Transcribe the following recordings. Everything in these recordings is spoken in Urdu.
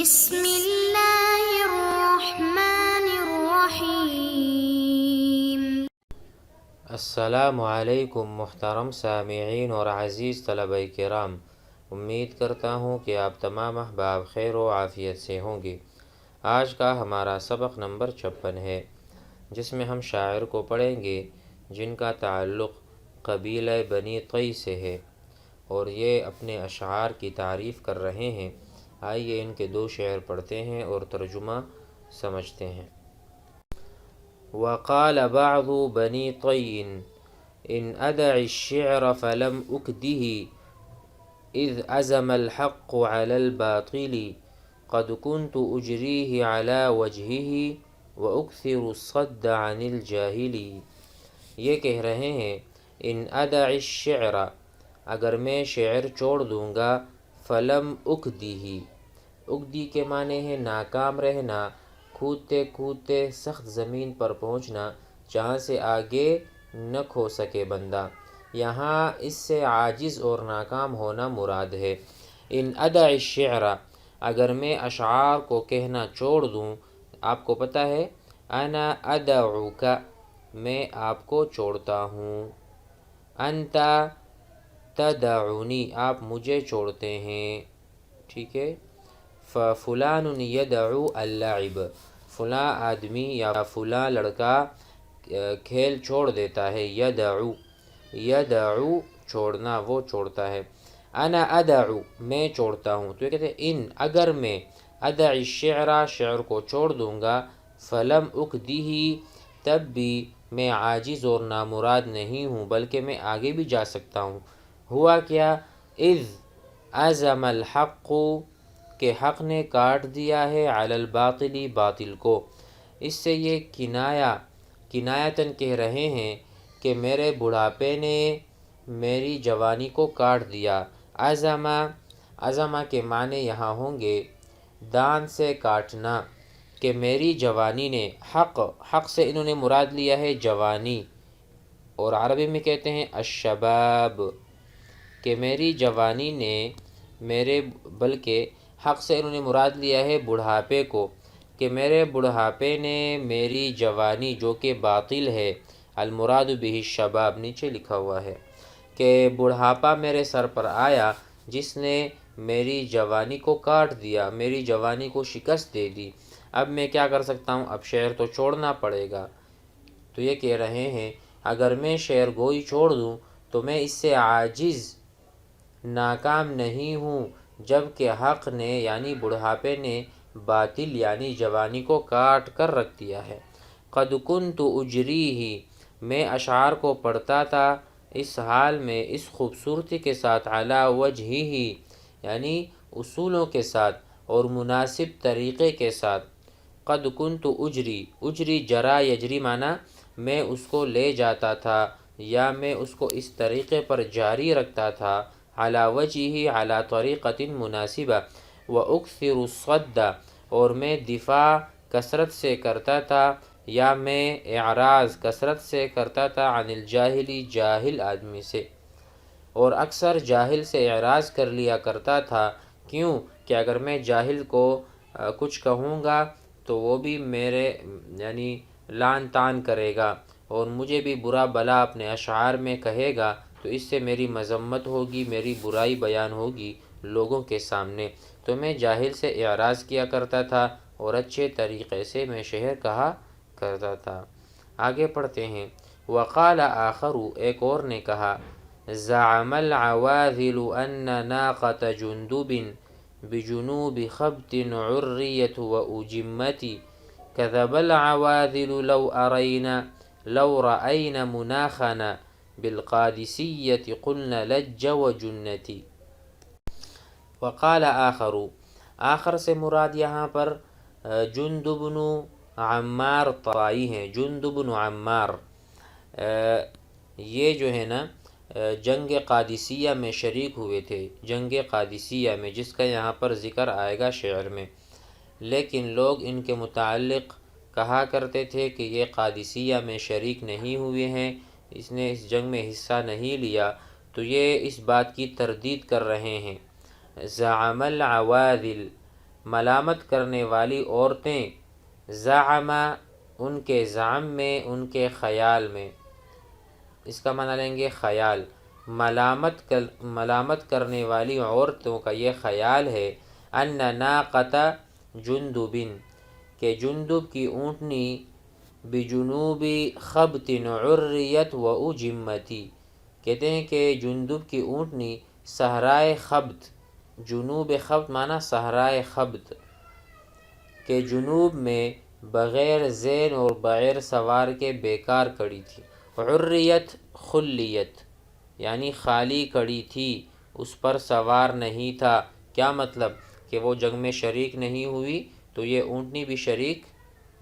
بسم اللہ الرحمن الرحیم۔ السلام علیکم محترم سامعین اور عزیز طلبہ کرام، امید کرتا ہوں کہ آپ تمام احباب خیر و عافیت سے ہوں گے۔ آج کا ہمارا سبق نمبر 56 ہے، جس میں ہم شاعر کو پڑھیں گے جن کا تعلق قبیلہ بنی طی سے ہے، اور یہ اپنے اشعار کی تعریف کر رہے ہیں۔ آئیے ان کے 2 شعر پڑھتے ہیں اور ترجمہ سمجھتے ہیں۔ وقال بعض بني طي إن أدع الشعر فلم أكده إذ أزم الحق على الباطل قد كنت أجريه على وجهه وأكثر الصد عن الجاهل۔ یہ کہہ رہے ہیں ان ادع الشعر، اگر میں شعر چھوڑ دوں گا، فلم اکدی، اکدی کے معنی ہے ناکام رہنا، کودتے کودتے سخت زمین پر پہنچنا جہاں سے آگے نہ کھو سکے بندہ، یہاں اس سے عاجز اور ناکام ہونا مراد ہے۔ ان ادع الشعر، اگر میں اشعار کو کہنا چھوڑ دوں، آپ کو پتہ ہے انا ادعوک، میں آپ کو چھوڑتا ہوں، انت تدعنی، آپ مجھے چھوڑتے ہیں، ٹھیک ہے۔ فلان یدعو اللعب، فلاں آدمی یا فلاں لڑکا کھیل چھوڑ دیتا ہے، یدعو، یدعو چھوڑنا، وہ چھوڑتا ہے۔ انا ادعو، میں چھوڑتا ہوں، تو یہ کہتے ہیں ان، اگر میں ادع الشعر، شعر کو چھوڑ دوں گا، فلم اکدہ، تب بھی میں عاجز اور نامراد نہیں ہوں، بلکہ میں آگے بھی جا سکتا ہوں۔ ہوا کیا؟ اذ عزم الحق، کہ حق نے کاٹ دیا ہے، علی الباطل، باطل کو۔ اس سے یہ کنایتاً کہہ رہے ہیں کہ میرے بڑھاپے نے میری جوانی کو کاٹ دیا۔ عزمہ کے معنی یہاں ہوں گے دان سے کاٹنا، کہ میری جوانی نے، حق سے انہوں نے مراد لیا ہے جوانی، اور عربی میں کہتے ہیں الشباب، کہ میری جوانی نے بلکہ حق سے انہوں نے مراد لیا ہے بڑھاپے کو، کہ میرے بڑھاپے نے میری جوانی جو کہ باطل ہے، المراد بہ الشباب، نیچے لکھا ہوا ہے کہ بڑھاپا میرے سر پر آیا جس نے میری جوانی کو کاٹ دیا، میری جوانی کو شکست دے دی۔ اب میں کیا کر سکتا ہوں؟ اب شعر تو چھوڑنا پڑے گا۔ تو یہ کہہ رہے ہیں اگر میں شعر گوئی چھوڑ دوں تو میں اس سے عاجز، ناکام نہیں ہوں، جبکہ حق نے یعنی بڑھاپے نے باطل یعنی جوانی کو کاٹ کر رکھ دیا ہے۔ قد کنت اجریہ، میں اشعار کو پڑھتا تھا اس حال میں، اس خوبصورتی کے ساتھ، علی وجہہ، یعنی اصولوں کے ساتھ اور مناسب طریقے کے ساتھ۔ قد کنت اجری جرا یجری معنی میں اس کو لے جاتا تھا یا میں اس کو اس طریقے پر جاری رکھتا تھا، علی وجہہ، علی طریقۃ مناسبہ، واکثر الصد، اور میں دفاع کثرت سے کرتا تھا یا میں اعراض کثرت سے کرتا تھا، عن الجاہلی، جاہل آدمی سے، اور اکثر جاہل سے اعراض کر لیا کرتا تھا۔ کیوں کہ اگر میں جاہل کو کچھ کہوں گا تو وہ بھی میرے یعنی لعن طعن کرے گا اور مجھے بھی برا بلا اپنے اشعار میں کہے گا، تو اس سے میری مذمت ہوگی، میری برائی بیان ہوگی لوگوں کے سامنے، تو میں جاہل سے اعراض کیا کرتا تھا اور اچھے طریقے سے میں شعر کہا کرتا تھا۔ آگے پڑھتے ہیں۔ وقال آخر، ایک اور نے کہا، زعم العواذل ان ناقۃ جندب بجنوب خبت عریت واجمت، كذب العواذل لو رأينا مناخنا بالقادسیۃ قلنا لج وجنت۔ وقال آخر، آخر سے مراد یہاں پر جندب بن عمار طائی ہیں۔ جندب بن عمار یہ جو ہے نا جنگ قادسیہ میں شریک ہوئے تھے، جنگ قادسیہ میں، جس کا یہاں پر ذکر آئے گا شعر میں، لیکن لوگ ان کے متعلق کہا کرتے تھے کہ یہ قادسیہ میں شریک نہیں ہوئے ہیں، اس نے اس جنگ میں حصہ نہیں لیا، تو یہ اس بات کی تردید کر رہے ہیں۔ زعم العواذل، ملامت کرنے والی عورتیں، زعم ان کے زعم میں، ان کے خیال میں، اس کا معنی لیں گے خیال، ملامت کرنے والی عورتوں کا یہ خیال ہے، ان ناقۃ جندب، کہ جندب کی اونٹنی، بجنوب خبط عریت و اجمتی، کہتے ہیں کہ جندب کی اونٹنی صحرائے خبط، جنوب خبط معنی صحرائے خبط، کہ جنوب میں بغیر زین اور بغیر سوار کے بیکار کڑی تھی، عریت خلیت یعنی خالی کڑی تھی، اس پر سوار نہیں تھا، کیا مطلب کہ وہ جنگ میں شریک نہیں ہوئی تو یہ اونٹنی بھی شریک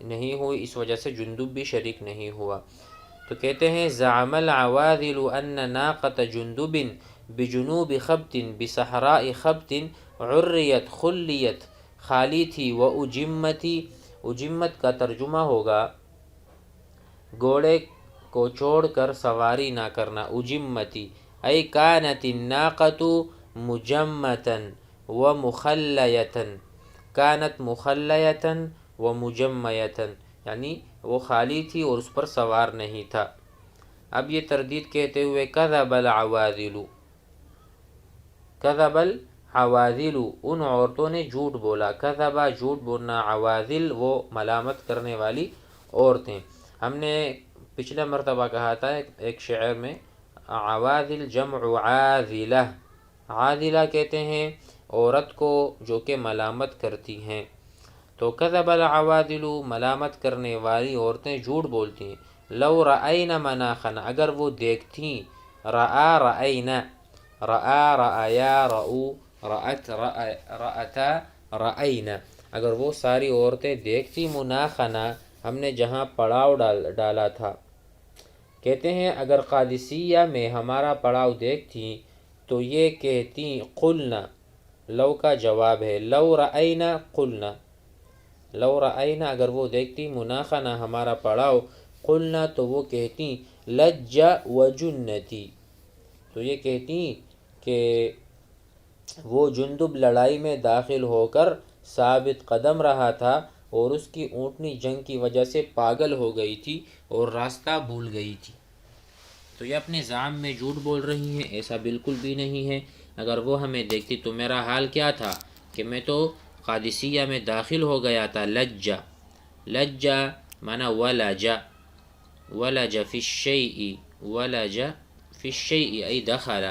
نہیں ہوئی، اس وجہ سے جندب بھی شریک نہیں ہوا۔ تو کہتے ہیں زعم العواذل ان ناقۃ جندب بجنوب خبط بصحراء خبط عریت خلیت، خالی تھی، و اجمتی، اجمت کا ترجمہ ہوگا گھوڑے کو چھوڑ کر سواری نہ کرنا، اجمتی ای کانت الناقۃ مجمتا و مخلیتا، کانت مخلیتا و مجمیتا، یعنی وہ خالی تھی اور اس پر سوار نہیں تھا۔ اب یہ تردید کہتے ہوئے کذب العواذل، کذب العواذل، ان عورتوں نے جھوٹ بولا، کذبا جھوٹ بولنا، عواذل وہ ملامت کرنے والی عورتیں۔ ہم نے پچھلے مرتبہ کہا تھا ایک شعر میں عواذل جمع عاذلہ، عاذلہ کہتے ہیں عورت کو جو کہ ملامت کرتی ہیں، تو کذب العواذل ملامت کرنے والی عورتیں جھوٹ بولتی ہیں، لو رأینا مناخنا، اگر وہ دیکھتیں، رآ رأینا، رآ رآیا رؤ رأت رأتا رأینا، اگر وہ ساری عورتیں دیکھتی مناخنا، ہم نے جہاں پڑاؤ ڈالا تھا، کہتے ہیں اگر قادسیہ میں ہمارا پڑاؤ دیکھتی تو یہ کہتی قلنا، لو کا جواب ہے، لو رأینا قلنا، لو رأینا اگر وہ دیکھتی مناخنا ہمارا پڑاؤ، قلنا تو وہ کہتی لج وجنتی، تو یہ کہتی کہ وہ جندب لڑائی میں داخل ہو کر ثابت قدم رہا تھا اور اس کی اونٹنی جنگ کی وجہ سے پاگل ہو گئی تھی اور راستہ بھول گئی تھی۔ تو یہ اپنے زعم میں جھوٹ بول رہی ہیں، ایسا بالکل بھی نہیں ہے، اگر وہ ہمیں دیکھتی تو میرا حال کیا تھا کہ میں تو قادسیہ میں داخل ہو گیا تھا، لجا، لجا معنی ولجا، ولج فی الشیء، ولج فی الشیء ای دخل،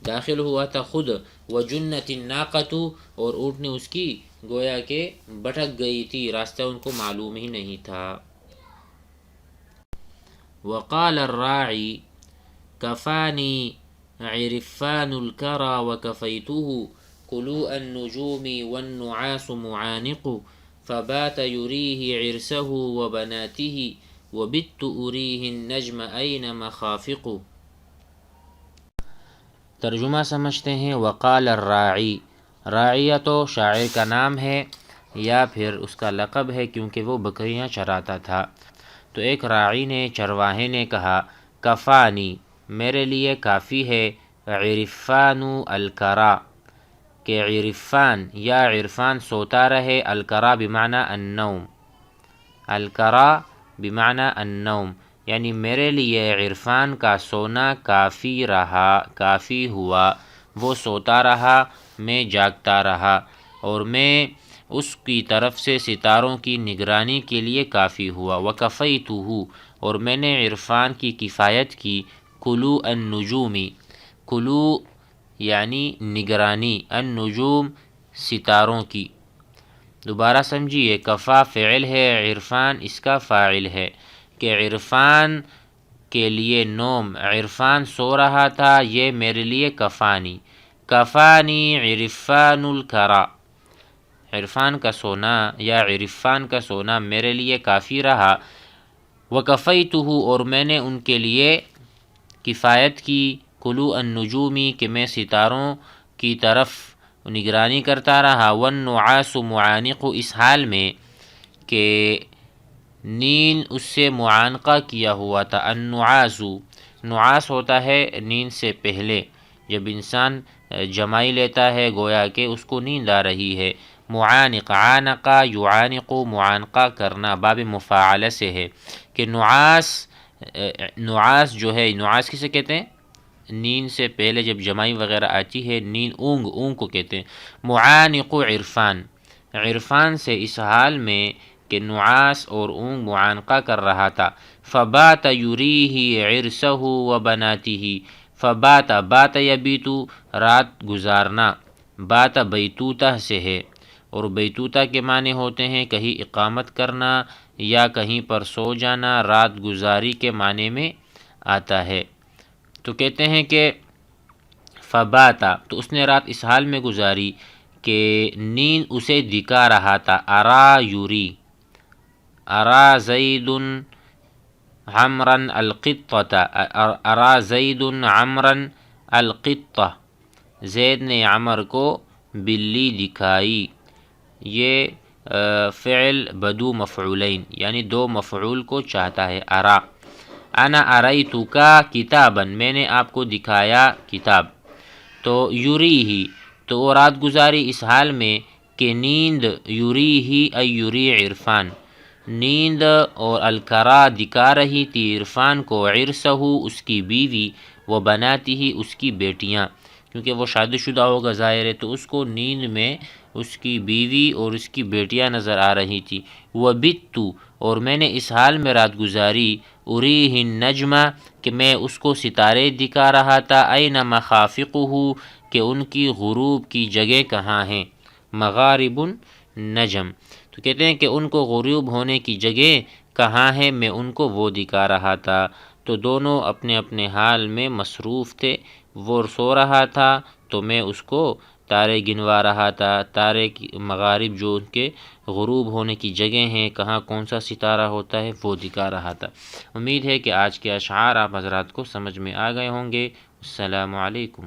داخل ہوا تھا خود، وجنت الناقۃ اور اونٹنی اس کی گویا کہ بھٹک گئی تھی، راستہ ان کو معلوم ہی نہیں تھا۔ وقال الراعی کفانی عرفان الکرى وکفیته قلوء النجوم والنعاس معانق، فبات يريه عرسه وبناته وبت أريه النجم أين مخافق۔ ترجمہ سمجھتے ہیں، وقال الراعی، راعیہ تو شاعر کا نام ہے یا پھر اس کا لقب ہے کیونکہ وہ بکریاں چراتا تھا، تو ایک راعی نے، چرواہے نے کہا، کفانی میرے لیے کافی ہے، عرفان الکرى، کہ عرفان یا عرفان سوتا رہے، الکرى بمعنی النوم، الکرى بمعنی النوم، یعنی میرے لیے عرفان کا سونا کافی رہا، کافی ہوا، وہ سوتا رہا، میں جاگتا رہا، اور میں اس کی طرف سے ستاروں کی نگرانی کے لیے کافی ہوا، وکفیتہ اور میں نے عرفان کی کفایت کی، کلو النجوم، کلو یعنی نگرانی، النجوم ستاروں کی، دوبارہ سمجھیے، کفا فعل ہے، عرفان اس کا فاعل ہے، کہ عرفان کے لیے نوم، عرفان سو رہا تھا، یہ میرے لیے کفانی، کفانی عرفان الکرى، عرفان کا سونا یا عرفان کا سونا میرے لیے کافی رہا، وکفیتہ اور میں نے ان کے لیے کفایت کی، کلو النجومی کہ میں ستاروں کی طرف نگرانی کرتا رہا، والنعاس معانق اس حال میں کہ نیند اس سے معانقہ کیا ہوا تھا، النعاس، نعاس ہوتا ہے نیند سے پہلے، جب انسان جمائی لیتا ہے گویا کہ اس کو نیند آ رہی ہے، معانق، عانقہ یعانق، معانقہ کرنا، باب مفاعلہ سے ہے کہ نعاس جو ہے، نعاس کسے کہتے ہیں؟ نین سے پہلے جب جمائی وغیرہ آتی ہے، نین اونگ کو کہتے ہیں۔ معانق عرفان، عرفان سے اس حال میں کہ نعاس اور اونگ معانقہ کر رہا تھا۔ فبات یریہ عرسہ و بناتہ، فبات، بات یبیتو رات گزارنا، بات بیتوتہ سے ہے، اور بیتوتہ کے معنی ہوتے ہیں کہیں اقامت کرنا یا کہیں پر سو جانا، رات گزاری کے معنی میں آتا ہے۔ تو کہتے ہیں کہ فباتا، تو اس نے رات اس حال میں گزاری کہ نیند اسے دکھا رہا تھا، ارا یوری، ارا زید عمرا القطة، ارا زید عمرا القطة، زید نے عمر کو بلی دکھائی۔ یہ فعل بدو مفعولین یعنی دو مفعول کو چاہتا ہے۔ ارا، انا ارایتک کتابا، میں نے آپ کو دکھایا کتاب۔ تو یریہ، تو وہ رات گزاری اس حال میں کہ نیند، یریہ ای یری عرفان، نیند اور الکرا دکھا رہی تھی عرفان کو، عرسہ اس کی بیوی، و بناتہ اس کی بیٹیاں، کیونکہ وہ شادی شدہ ہوگا ظاہر ہے، تو اس کو نیند میں اس کی بیوی اور اس کی بیٹیاں نظر آ رہی تھی۔ وبت، اور میں نے اس حال میں رات گزاری، اریہ النجم، کہ میں اس کو ستارے دکھا رہا تھا، این مخافقہ، کہ ان کی غروب کی جگہ کہاں ہیں، مغارب النجم، تو کہتے ہیں کہ ان کو غروب ہونے کی جگہ کہاں ہے، میں ان کو وہ دکھا رہا تھا۔ تو دونوں اپنے اپنے حال میں مصروف تھے، وہ سو رہا تھا تو میں اس کو تارے گنوا رہا تھا، تارے کی مغارب جو ان کے غروب ہونے کی جگہ ہیں، کہاں کون سا ستارہ ہوتا ہے، وہ دکھا رہا تھا۔ امید ہے کہ آج کے اشعار آپ حضرات کو سمجھ میں آ گئے ہوں گے۔ السلام علیکم۔